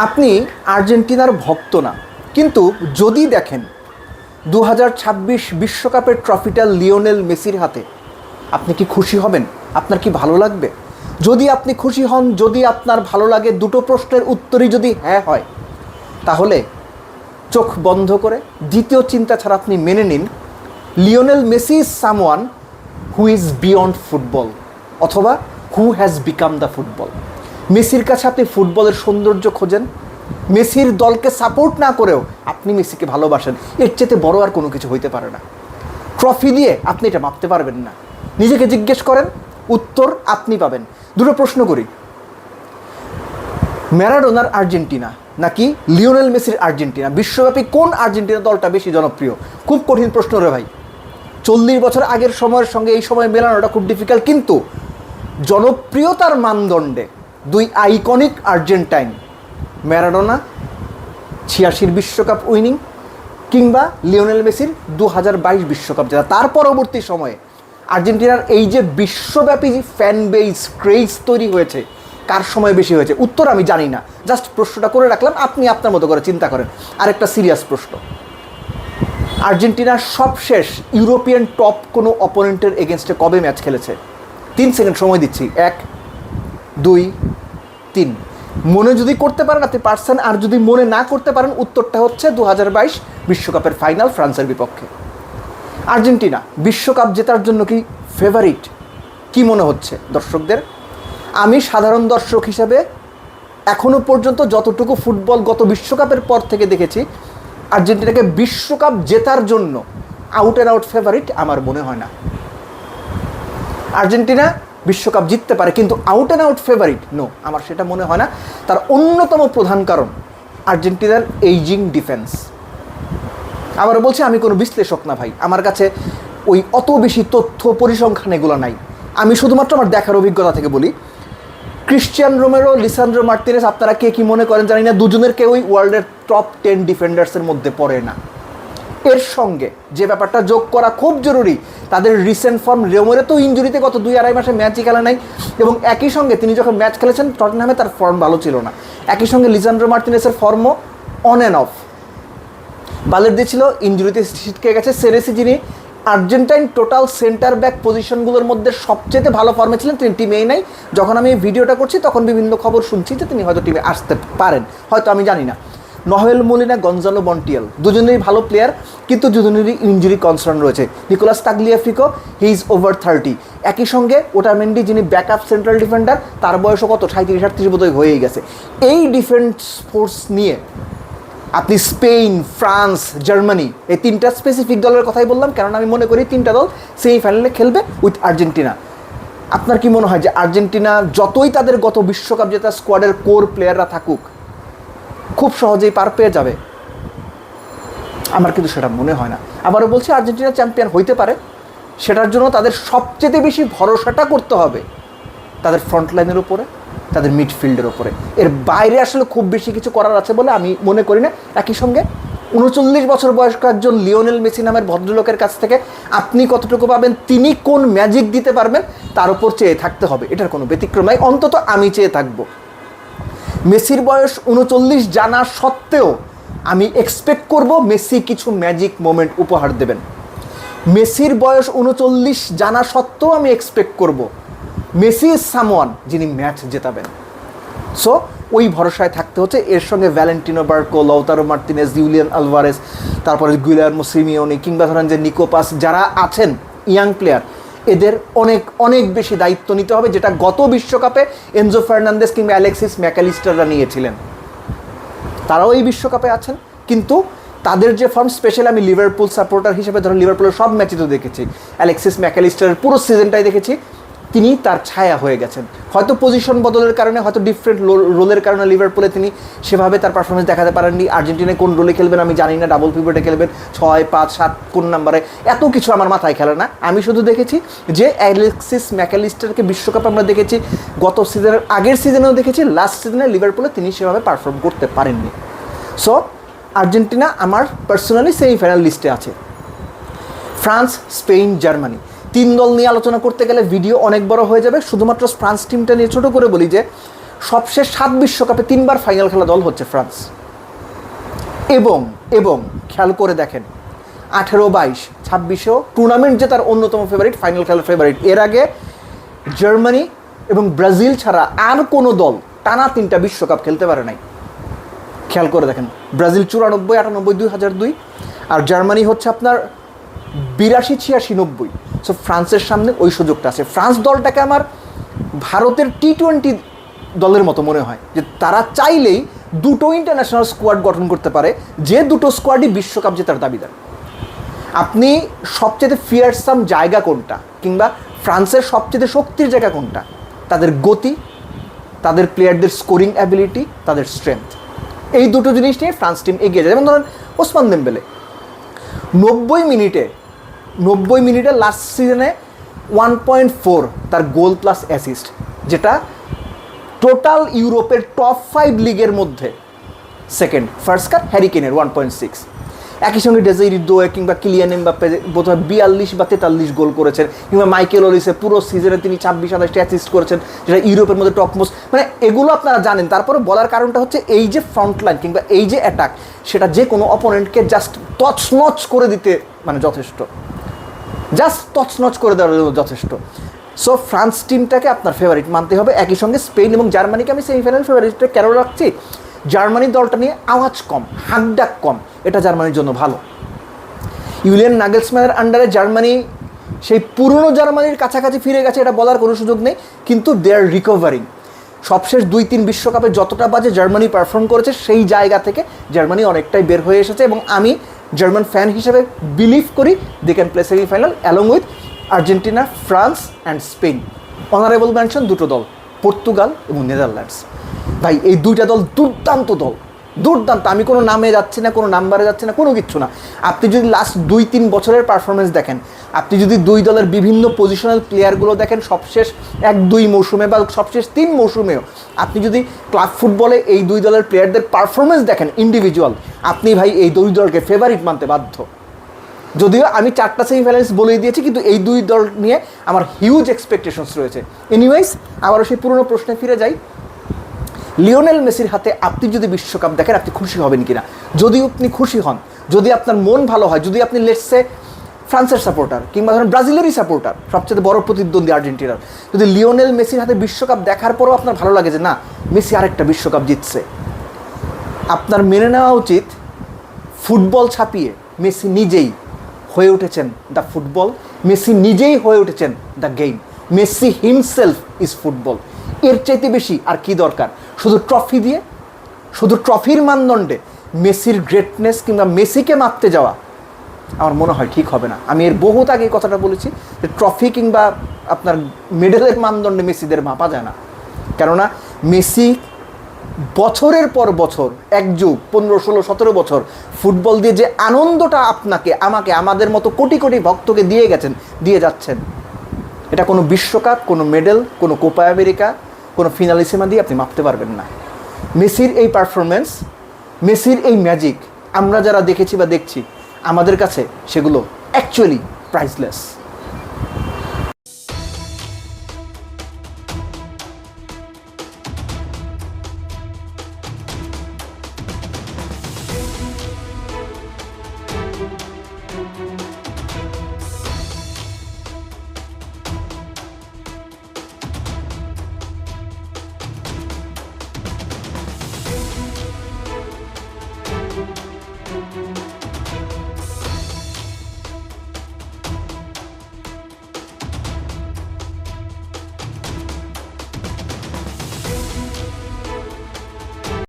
আপনি আর্জেন্টিনার ভক্ত না, কিন্তু যদি দেখেন 2026 বিশ্বকাপের ট্রফিটা লিওনেল মেসির হাতে, আপনি কি খুশি হবেন? আপনার কি ভালো লাগবে? যদি আপনি খুশি হন, যদি আপনার ভালো লাগে, দুটো প্রশ্নের উত্তরই যদি হ্যাঁ হয়, তাহলে চোখ বন্ধ করে দ্বিতীয় চিন্তা ছাড়া আপনি মেনে নিন Lionel Messi is someone who is beyond football, অথবা who has become the football. মেসির কাছে আপনি ফুটবলের সৌন্দর্য খোঁজেন, মেসির দলকে সাপোর্ট না করেও আপনি মেসিকে ভালোবাসেন, এর চেয়ে বড় আর কোনো কিছু হইতে পারে না। ট্রফি দিয়ে আপনি এটা মাপতে পারবেন না। নিজেকে জিজ্ঞেস করেন, উত্তর আপনি পাবেন। দুটো প্রশ্ন করি, ম্যারাডোনার আর্জেন্টিনা নাকি লিওনেল মেসির আর্জেন্টিনা, বিশ্বব্যাপী কোন আর্জেন্টিনা দলটা বেশি জনপ্রিয়? খুব কঠিন প্রশ্ন রে ভাই। 40 বছর আগের সময়ের সঙ্গে এই সময় মেলানোটা খুব ডিফিকাল্ট, কিন্তু জনপ্রিয়তার মানদণ্ডে দুই আইকনিক আর্জেন্টাইন, ম্যারাডোনা 86 বিশ্বকাপ উইনিং কিংবা লিওনেল মেসির 2022 বিশ্বকাপ জেতা, তার পরবর্তী সময়ে আর্জেন্টিনার এই যে বিশ্বব্যাপী ফ্যান বেস ক্রেজ তৈরি হয়েছে, কার সময় বেশি হয়েছে? উত্তর আমি জানি না, জাস্ট প্রশ্নটা করে রাখলাম, আপনি আপনার মতো করে চিন্তা করেন। আরেকটা সিরিয়াস প্রশ্ন, আর্জেন্টিনার সবশেষ ইউরোপিয়ান টপ কোনো অপোনেন্টের এগেনস্টে কবে ম্যাচ খেলেছে? 3 সেকেন্ড সময় দিচ্ছি। 1 2 3। মনে যদি করতে পারেন আপনি পারছেন, আর যদি মনে না করতে পারেন উত্তরটা হচ্ছে 2022 বিশ্বকাপের ফাইনাল ফ্রান্সের বিপক্ষে। আর্জেন্টিনা বিশ্বকাপ জেতার জন্য কি ফেভারিট? কি মনে হচ্ছে দর্শকদের? আমি সাধারণ দর্শক হিসাবে এখনও পর্যন্ত যতটুকু ফুটবল গত বিশ্বকাপের পর থেকে দেখেছি, আর্জেন্টিনাকে বিশ্বকাপ জেতার জন্য আউট অ্যান্ড আউট ফেভারিট আমার মনে হয় না। আর্জেন্টিনা বিশ্বকাপ জিততে পারে, কিন্তু out and out favourite no, আমার সেটা মনে হয় না। তার অন্যতম প্রধান কারণ আর্জেন্টিনার এইজিং ডিফেন্স। আবার বলছি, আমি কোনো বিশ্লেষক না ভাই, আমার কাছে ওই অত বেশি তথ্য পরিসংখ্যান এগুলো নাই। আমি শুধুমাত্র আমার দেখার অভিজ্ঞতা থেকে বলি, ক্রিশ্চিয়ান রোমেরো, লিসান্দ্রো মার্তিনেজ, আপনারা কে কী মনে করেন জানি না, দুজনের কেউই ওয়ার্ল্ডের টপ 10 ডিফেন্ডার্সের মধ্যে পড়ে না। এর সঙ্গে যে ব্যাপারটা যোগ করা খুব জরুরি, তাদের রিসেন্ট ফর্ম। রোমেরো তো ইনজুরিতে গত 2-2.5 মাসে ম্যাচই খেলা নাই, এবং একই সঙ্গে তিনি যখন ম্যাচ খেলেছেন টটনহ্যামে তার ফর্ম ভালো ছিল না। একই সঙ্গে লিসান্দ্রো মার্তিনেজের ফর্মও অন অ্যান্ড অফ। বালের ছিল ইনজুরিতে ছিটকে গেছে। সেরেসি, যিনি আর্জেন্টাইন টোটাল সেন্টার ব্যাক পজিশনগুলোর মধ্যে সবচেয়ে ভালো ফর্মে ছিলেন, তিনি টিমেই নাই। যখন আমি এই ভিডিওটা করছি তখন বিভিন্ন খবর শুনছি যে তিনি হয়তো টিমে আসতে পারেন, হয়তো, আমি জানি না। নোয়েল মোলিনা, গঞ্জালো মন্টিয়েল, দুজনেই ভালো প্লেয়ার, কিন্তু দুজনেরই ইনজুরি কনসার্ন রয়েছে। Nicolas Tagliafico, he is over 30। একই সঙ্গে ওটামেন্ডি, যিনি ব্যাকআপ সেন্ট্রাল ডিফেন্ডার, তার বয়সও কত 37-38 বোধহয় হয়েই গেছে। এই ডিফেন্স ফোর্স নিয়ে আপনি স্পেন, ফ্রান্স, জার্মানি, এই 3টা স্পেসিফিক দলের কথাই বললাম, কারণ আমি মনে করি 3টা দল সেমিফাইনালে খেলবে উইথ আর্জেন্টিনা। আপনার কি মনে হয় যে আর্জেন্টিনা যতই তাদের গত বিশ্বকাপ জেতা স্কোয়াডের কোর প্লেয়াররা থাকুক, খুব সহজেই পার পেয়ে যাবে? আমার কিন্তু সেটা মনে হয় না। আবারও বলছি, আর্জেন্টিনা চ্যাম্পিয়ন হইতে পারে, সেটার জন্য তাদের সবচেয়ে বেশি ভরসাটা করতে হবে তাদের ফ্রন্টলাইনের উপরে, তাদের মিডফিল্ডের ওপরে। এর বাইরে আসলে খুব বেশি কিছু করার আছে বলে আমি মনে করি না। একই সঙ্গে 39 বছর বয়স্ক একজন লিওনেল মেসি নামের ভদ্রলোকের কাছ থেকে আপনি কতটুকু পাবেন, তিনি কোন ম্যাজিক দিতে পারবেন, তার উপর চেয়ে থাকতে হবে। এটার কোনো ব্যতিক্রম নাই, অন্তত আমি চেয়ে থাকব। মেসির বয়স 39 জানা সত্ত্বেও আমি এক্সপেক্ট করব মেসি কিছু ম্যাজিক মোমেন্ট উপহার দেবেন। মেসির বয়স 39 জানা সত্ত্বেও আমি এক্সপেক্ট করব মেসি ইজ সামওয়ান যিনি ম্যাচ জেতাবেন। সো ওই ভরসায় থাকতে হচ্ছে। এর সঙ্গে Valentino Barco, Lautaro Martinez, Julian Alvarez, তারপরে গুইলার্মো সিমিওনি, কিংবা ধরেন যে নিকো পাস, যারা আছেন ইয়াং প্লেয়ার, এদের অনেক অনেক বেশি দায়িত্ব নিতে হবে, যেটা গত বিশ্বকাপে এনজো ফার্নান্দেজ কিংবা অ্যালেক্সিস ম্যাকালিস্টাররা নিয়েছিলেন। তারাও এই বিশ্বকাপে আছেন, কিন্তু তাদের যে ফর্ম, স্পেশালি আমি লিভারপুল সাপোর্টার হিসেবে ধরেন লিভারপুলের সব ম্যাচই তো দেখেছি, অ্যালেক্সিস ম্যাকালিস্টারের পুরো সিজনটাই দেখেছি, তিনি তার ছায়া হয়ে গেছেন। হয়তো পজিশন বদলের কারণে, হয়তো ডিফারেন্ট রোলের কারণে লিভারপুলে তিনি সেভাবে তার পারফরমেন্স দেখাতে পারেননি। আর্জেন্টিনায় কোন রোলে খেলবেন আমি জানি না, ডাবল পিভটে খেলবেন, 6, 5, 7 কোন নাম্বারে, এত কিছু আমার মাথায় খেলে না। আমি শুধু দেখেছি যে অ্যালেক্সিস ম্যাকালিস্টারকে বিশ্বকাপে আমরা দেখেছি, গত সিজনের আগের সিজনেও দেখেছি, লাস্ট সিজনে লিভারপুলে তিনি সেভাবে পারফর্ম করতে পারেননি। সো আর্জেন্টিনা আমার পার্সোনালি সেমিফাইনাল লিস্টে আছে। ফ্রান্স, স্পেন, জার্মানি, 3 দল নিয়ে আলোচনা করতে গেলে ভিডিও অনেক বড় হয়ে যাবে। শুধুমাত্র ফ্রান্স টিমটা নিয়ে ছোটো করে বলি যে সবশেষ 7 বিশ্বকাপে 3বার ফাইনাল খেলা দল হচ্ছে ফ্রান্স। এবং এবং খেয়াল করে দেখেন 18, 22, 26-এও টুর্নামেন্ট জেতার অন্যতম ফেভারিট, ফাইনাল খেলার ফেভারিট। এর আগে জার্মানি এবং ব্রাজিল ছাড়া আর কোনো দল টানা 3টা বিশ্বকাপ খেলতে পারে নাই। খেয়াল করে দেখেন, ব্রাজিল 94, 98, 2002, আর জার্মানি হচ্ছে আপনার 82, 86, 90। সো ফ্রান্সের সামনে ওই সুযোগটা আছে। ফ্রান্স দলটাকে আমার ভারতের T20 দলের মতো মনে হয়, যে তারা চাইলেই দুটো ইন্টারন্যাশনাল স্কোয়াড গঠন করতে পারে, যে দুটো স্কোয়াডই বিশ্বকাপ জেতার দাবিদার। আপনি সবচেয়ে ফিয়ারসাম জায়গা কোনটা, কিংবা ফ্রান্সের সবচেয়ে শক্তির জায়গা কোনটা? তাদের গতি, তাদের প্লেয়ারদের স্কোরিং অ্যাবিলিটি, তাদের স্ট্রেংথ। এই দুটো জিনিস নিয়ে ফ্রান্স টিম এগিয়ে যায়। যেমন ধরেন ওসমান দেমবেলে 90 মিনিটে লাস্ট সিজনে 1.4 তার গোল প্লাস অ্যাসিস্ট, যেটা টোটাল ইউরোপের টপ 5 লিগের মধ্যে সেকেন্ড। ফার্স্ট কার হ্যারি কেনের 1.6। একই সঙ্গে ডেজাইরি দোয়ে কিংবা কিলিয়ান এমবাপ্পে বোধহয় 42 বা 43 গোল করেছেন, কিংবা মাইকেল ওলিসে পুরো সিজনে তিনি 26-27টি অ্যাসিস্ট করেছেন, যেটা ইউরোপের মধ্যে টপ মোস্ট। মানে এগুলো আপনারা জানেন। তারপরে বলার কারণটা হচ্ছে এই যে ফ্রন্ট লাইন কিংবা এই যে অ্যাটাক, সেটা যে কোনো অপোনেন্টকে জাস্ট তছনছ করে দিতে মানে যথেষ্ট, জাস্ট তছনছ করে দেওয়ার জন্য যথেষ্ট। সো ফ্রান্স টিমটাকে আপনার ফেভারিট মানতে হবে। একই সঙ্গে স্পেন এবং জার্মানিকে আমি সেমিফাইনাল ফেভারিটটা কেন রাখছি? জার্মানি দলটা নিয়ে আওয়াজ কম, হাঁকডাক কম, এটা জার্মানির জন্য ভালো। ইউলিয়ান নাগেলসম্যানের আন্ডারে জার্মানি সেই পুরনো জার্মানির কাছাকাছি ফিরে গেছে, এটা বলার কোনো সুযোগ নেই, কিন্তু দে আর রিকভারিং। সবশেষ 2-3 বিশ্বকাপে যতটা বাজে জার্মানি পারফর্ম করেছে, সেই জায়গা থেকে জার্মানি অনেকটাই বের হয়ে এসেছে, এবং আমি জার্মান ফ্যান হিসেবে বিলিভ করি they can play semifinal along with Argentina, France and Spain. Honourable mention দুটো দল, পর্তুগাল এবং নেদারল্যান্ডস। ভাই এই দুইটা দল দুর্দান্ত দল, দুর্দান্ত। আমি কোনো নামে যাচ্ছি না, কোনো নাম্বারে যাচ্ছি না, কোনো কিচ্ছু না। আপনি যদি লাস্ট 2-3 বছরের পারফরমেন্স দেখেন, আপনি যদি দুই দলের বিভিন্ন পজিশনাল প্লেয়ারগুলো দেখেন, সবশেষ 1-2 মৌসুমে বা সবশেষ 3 মৌসুমেও আপনি যদি ক্লাব ফুটবলে এই দুই দলের প্লেয়ারদের পারফরমেন্স দেখেন ইন্ডিভিজুয়াল, আপনি ভাই এই দুই দলকে ফেভারিট মানতে বাধ্য। যদিও আমি 4টা সেমিফাইনালস বলেই দিয়েছি, কিন্তু এই দুই দল নিয়ে আমার হিউজ এক্সপেকটেশনস রয়েছে। এনিওয়েজ, আবারও সেই পুরনো প্রশ্নে ফিরে যাই। লিওনেল মেসির হাতে আপনি যদি বিশ্বকাপ দেখেন, আপনি খুশি হবেন কিনা? যদি আপনি খুশি হন, যদি আপনার মন ভালো হয়, যদি আপনি লেটসে ফ্রান্সের সাপোর্টার কিংবা ধরেন ব্রাজিলেরই সাপোর্টার, সবচেয়ে বড় প্রতিদ্বন্দ্বী আর্জেন্টিনার, যদি লিওনেল মেসির হাতে বিশ্বকাপ দেখার পরও আপনার ভালো লাগে যে না, মেসি আরেকটা বিশ্বকাপ জিতছে, আপনার মেনে নেওয়া উচিত ফুটবল ছাপিয়ে মেসি নিজেই হয়ে উঠেছেন দ্য ফুটবল। মেসি নিজেই হয়ে উঠেছেন the game. Messi himself is football. এর চাইতে বেশি আর কি দরকার? শুধু ট্রফি দিয়ে, শুধু ট্রফির মানদণ্ডে মেসির গ্রেটনেস কিংবা মেসিকে মাপতে যাওয়া আমার মনে হয় ঠিক হবে না। আমি এর বহুত আগে এই কথাটা বলেছি যে ট্রফি কিংবা আপনার মেডেলের মানদণ্ডে মেসিদের মাপা যায় না। কেননা মেসি বছরের পর বছর, 1 যুগ, 15, 16, 17 বছর ফুটবল দিয়ে যে আনন্দটা আপনাকে, আমাকে, আমাদের মতো কোটি কোটি ভক্তকে দিয়ে যাচ্ছেন, এটা কোনো বিশ্বকাপ, কোনো মেডেল, কোনো কোপা আমেরিকা, কোনো ফিনালিসিমা দিয়ে আপনি মাপতে পারবেন না। মেসির এই পারফরমেন্স, মেসির এই ম্যাজিক আমরা যারা দেখেছি বা দেখছি, আমাদের কাছে সেগুলো অ্যাকচুয়ালি প্রাইসলেস।